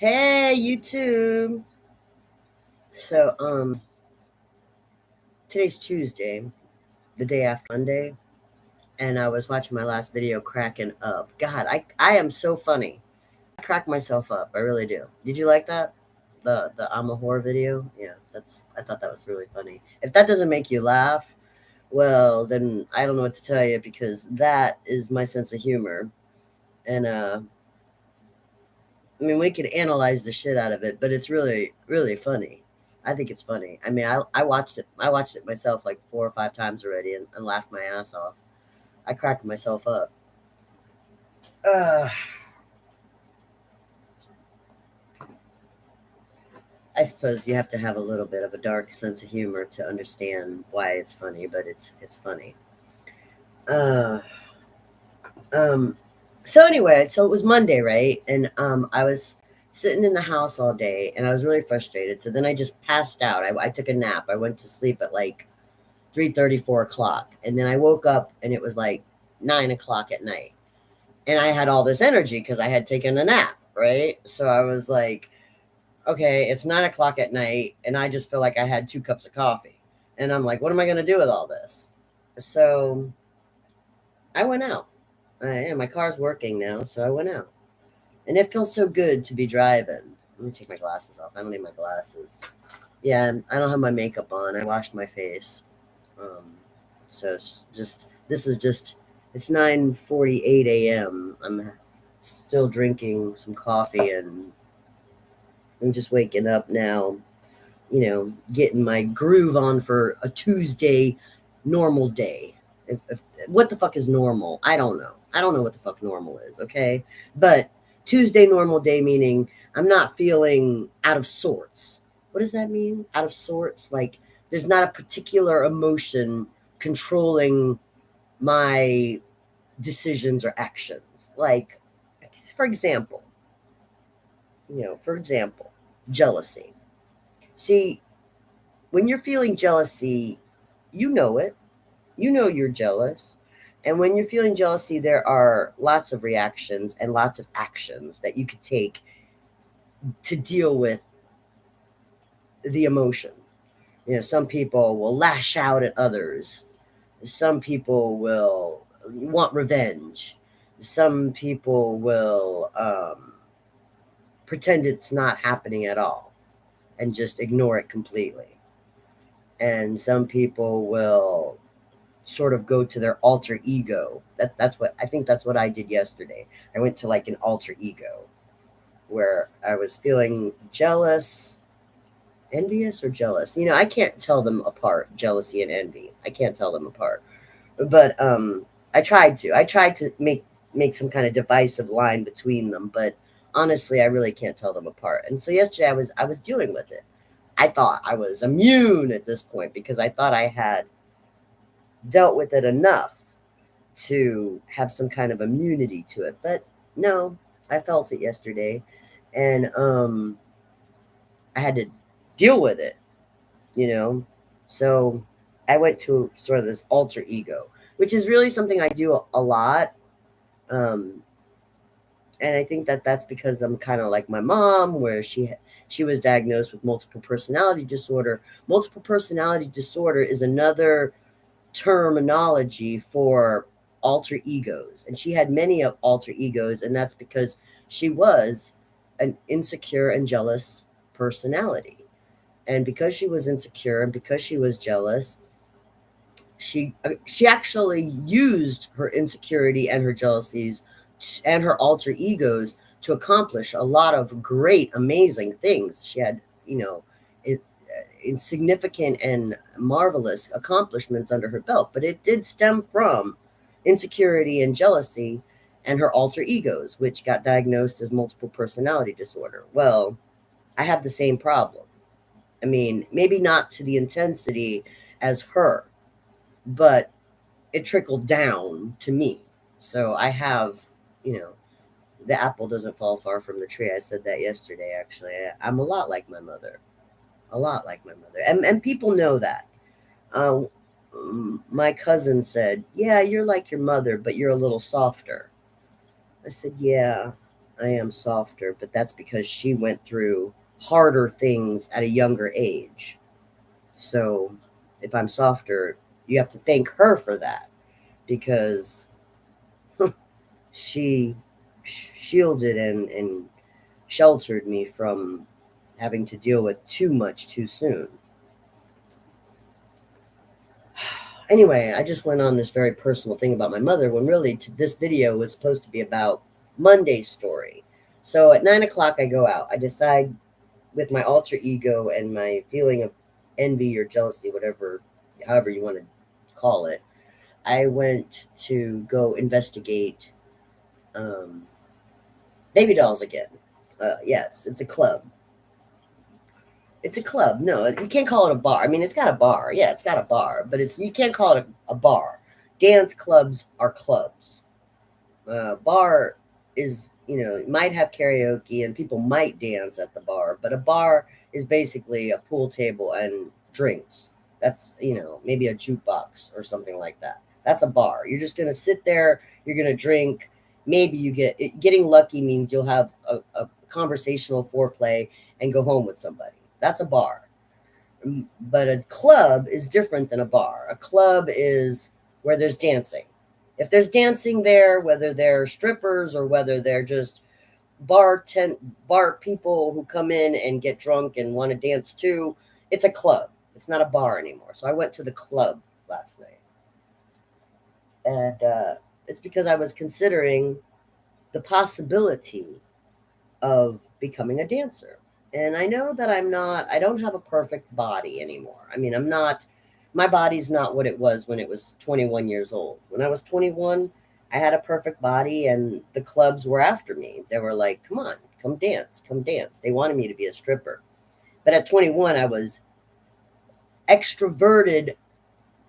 Hey, YouTube. So, today's Tuesday, the day after Monday, and I was watching my last video cracking up. God, I am so funny. I crack myself up. I really do. Did you like that? The I'm a whore video? Yeah, I thought that was really funny. If that doesn't make you laugh, well, then I don't know what to tell you because that is my sense of humor. And I mean, we could analyze the shit out of it, but it's really, really funny. I think it's funny. I mean, I watched it. I watched it myself like 4 or 5 times already, and laughed my ass off. I cracked myself up. Uh, I suppose you have to have a little bit of a dark sense of humor to understand why it's funny, but it's funny. Uh, um, so anyway, so it was Monday, right? And I was sitting in the house all day, and I was really frustrated. So then I just passed out. I took a nap. I went to sleep at like 3:30, 4 o'clock. And then I woke up and it was like 9 o'clock at night. And I had all this energy because I had taken a nap, right? So I was like, okay, it's 9 o'clock at night. And I just feel like I had 2 cups of coffee. And I'm like, what am I going to do with all this? So I went out. Yeah, my car's working now. So I went out. And it feels so good to be driving. Let me take my glasses off. I don't need my glasses. Yeah, I don't have my makeup on. I washed my face. Um, so it's just this is just it's 9:48 a.m. I'm still drinking some coffee and I'm just waking up now, getting my groove on for a Tuesday normal day. What the fuck is normal? I don't know. I don't know what the fuck normal is, okay? But Tuesday normal day meaning I'm not feeling out of sorts. What does that mean? Out of sorts? Like there's not a particular emotion controlling my decisions or actions. Like, for example, jealousy. See, when you're feeling jealousy, you know it. You know you're jealous. And when you're feeling jealousy, there are lots of reactions and lots of actions that you could take to deal with the emotion. Some people will lash out at others. Some people will want revenge. Some people will pretend it's not happening at all and just ignore it completely. And some people will sort of go to their alter ego. That's what I did yesterday. I went to like an alter ego where I was feeling jealous, envious or jealous. I can't tell them apart, jealousy and envy. I can't tell them apart. But I tried to. I tried to make some kind of divisive line between them, but honestly, I really can't tell them apart. And so yesterday I was dealing with it. I thought I was immune at this point because I thought I had dealt with it enough to have some kind of immunity to it. But no, I felt it yesterday, and I had to deal with it, you know. So I went to sort of this alter ego, which is really something I do a lot. Um, and I think that that's because I'm kind of like my mom, where she was diagnosed with multiple personality disorder. Multiple personality disorder is another terminology for alter egos, and she had many of alter egos, and that's because she was an insecure and jealous personality. And because she was insecure and because she was jealous, she actually used her insecurity and her jealousies and her alter egos to accomplish a lot of great, amazing things. She had, it, insignificant and marvelous accomplishments under her belt, but it did stem from insecurity and jealousy and her alter egos, which got diagnosed as multiple personality disorder. Well, I have the same problem. I mean, maybe not to the intensity as her, but it trickled down to me. So I have, you know, the apple doesn't fall far from the tree. I said that yesterday, actually. I'm a lot like my mother, a lot like my mother. And people know that. Uh, my cousin said, yeah, you're like your mother, but you're a little softer. I said, yeah, I am softer, but that's because she went through harder things at a younger age. So if I'm softer, you have to thank her for that because she shielded and sheltered me from having to deal with too much too soon. Anyway, I just went on this very personal thing about my mother when really this video was supposed to be about Monday's story. So at 9 o'clock, I go out. I decide with my alter ego and my feeling of envy or jealousy, whatever, however you want to call it. I went to go investigate um, baby dolls again. Yes, it's a club. It's a club. No, you can't call it a bar. I mean, it's got a bar. Yeah, it's got a bar, but you can't call it a bar. Dance clubs are clubs. Bar is, you might have karaoke and people might dance at the bar, but a bar is basically a pool table and drinks. That's, maybe a jukebox or something like that. That's a bar. You're just going to sit there, you're going to drink. Maybe getting lucky means you'll have a conversational foreplay and go home with somebody. That's a bar. But a club is different than a bar. A club is where there's dancing. If there's dancing there, whether they're strippers or whether they're just bar people who come in and get drunk and want to dance too, it's a club. It's not a bar anymore. So I went to the club last night. And it's because I was considering the possibility of becoming a dancer. And I know that I don't have a perfect body anymore. I mean, my body's not what it was when it was 21 years old. When I was 21, I had a perfect body and the clubs were after me. They were like, come on, come dance, come dance. They wanted me to be a stripper. But at 21, I was extroverted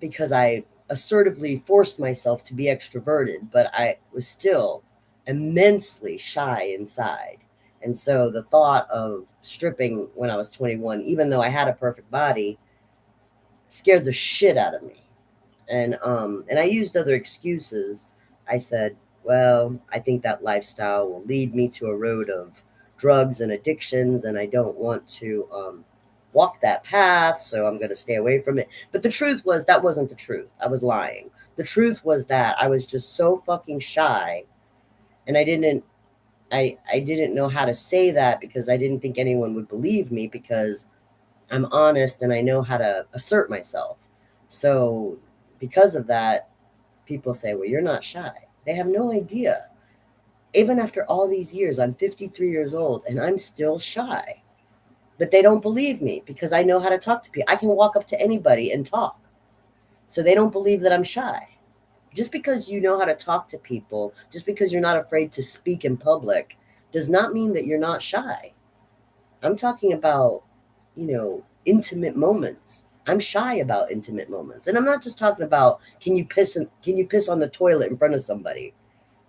because I assertively forced myself to be extroverted, but I was still immensely shy inside. And so the thought of stripping when I was 21, even though I had a perfect body, scared the shit out of me. And I used other excuses. I said, well, I think that lifestyle will lead me to a road of drugs and addictions, and I don't want to walk that path, so I'm going to stay away from it. But the truth was that wasn't the truth. I was lying. The truth was that I was just so fucking shy, and I didn't know how to say that because I didn't think anyone would believe me because I'm honest and I know how to assert myself. So because of that, people say, well, you're not shy. They have no idea. Even after all these years, I'm 53 years old and I'm still shy. But they don't believe me because I know how to talk to people. I can walk up to anybody and talk. So they don't believe that I'm shy. Just because you know how to talk to people, just because you're not afraid to speak in public, does not mean that you're not shy. I'm talking about, intimate moments. I'm shy about intimate moments. And I'm not just talking about can you piss on the toilet in front of somebody?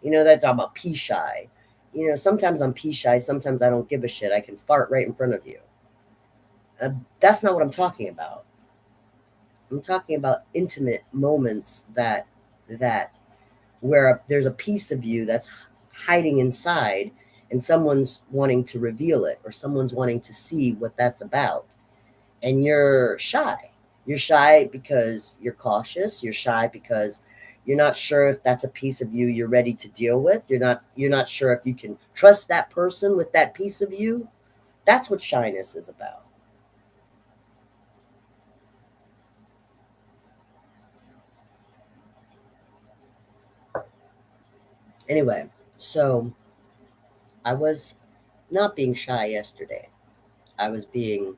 That's talking about pee shy. Sometimes I'm pee shy, sometimes I don't give a shit. I can fart right in front of you. That's not what I'm talking about. I'm talking about intimate moments that where there's a piece of you that's hiding inside and someone's wanting to reveal it or someone's wanting to see what that's about. And you're shy. You're shy because you're cautious. You're shy because you're not sure if that's a piece of you you're ready to deal with. You're not sure if you can trust that person with that piece of you. That's what shyness is about. Anyway, so I was not being shy yesterday. I was being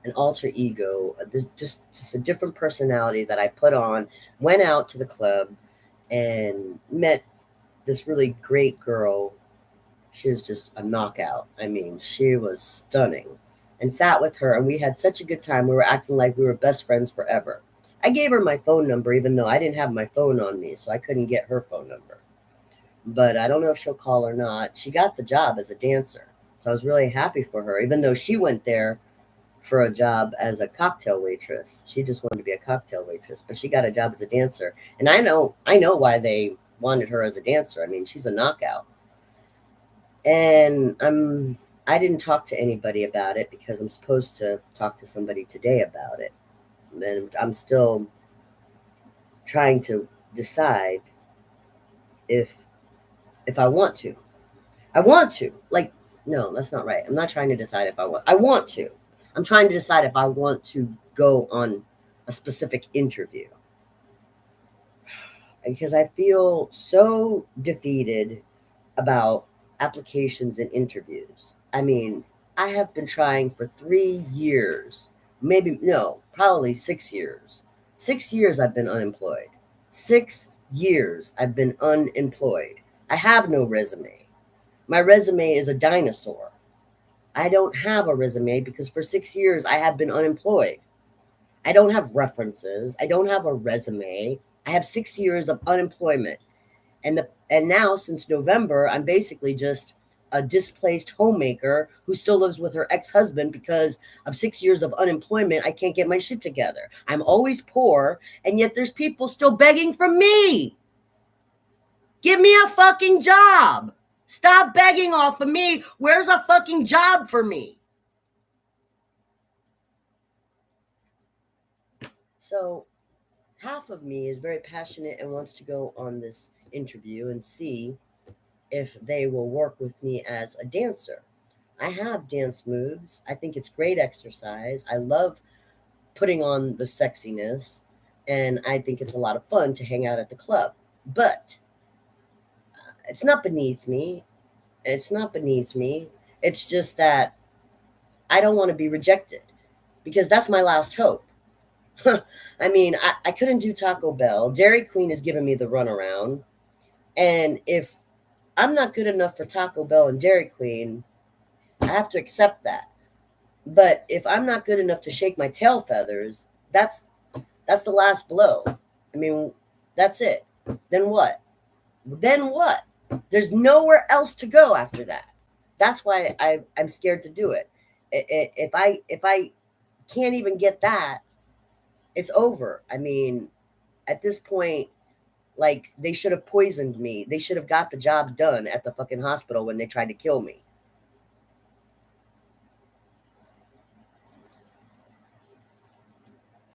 an alter ego, just a different personality that I put on, went out to the club and met this really great girl. She's just a knockout. I mean, she was stunning. And sat with her, and we had such a good time. We were acting like we were best friends forever. I gave her my phone number, even though I didn't have my phone on me, so I couldn't get her phone number. But I don't know if she'll call or not. She got the job as a dancer. So I was really happy for her, even though she went there for a job as a cocktail waitress. She just wanted to be a cocktail waitress, but she got a job as a dancer. And I know why they wanted her as a dancer. I mean, she's a knockout. And I didn't talk to anybody about it because I'm supposed to talk to somebody today about it. And I'm still trying to decide if I want to. I want to. Like, no, that's not right. I'm not trying to decide if I want. I want to. I'm trying to decide if I want to go on a specific interview because I feel so defeated about applications and interviews. I mean, I have been trying for 3 years, maybe, no, probably 6 years. 6 years I've been unemployed. 6 years I've been unemployed. I have no resume. My resume is a dinosaur. I don't have a resume because for 6 years I have been unemployed. I don't have references. I don't have a resume. I have 6 years of unemployment. And now since November, I'm basically just a displaced homemaker who still lives with her ex-husband because of 6 years of unemployment. I can't get my shit together. I'm always poor, and yet there's people still begging from me. Give me a fucking job. Stop begging off of me. Where's a fucking job for me? So half of me is very passionate and wants to go on this interview and see if they will work with me as a dancer. I have dance moves. I think it's great exercise. I love putting on the sexiness, and I think it's a lot of fun to hang out at the club. But it's not beneath me. It's not beneath me. It's just that I don't want to be rejected because that's my last hope. I mean, I couldn't do Taco Bell. Dairy Queen has given me the runaround. And if I'm not good enough for Taco Bell and Dairy Queen, I have to accept that. But if I'm not good enough to shake my tail feathers, that's the last blow. I mean, that's it. Then what? Then what? There's nowhere else to go after that. That's why I'm scared to do it. If I can't even get that, it's over. I mean, at this point, like they should have poisoned me. They should have got the job done at the fucking hospital when they tried to kill me.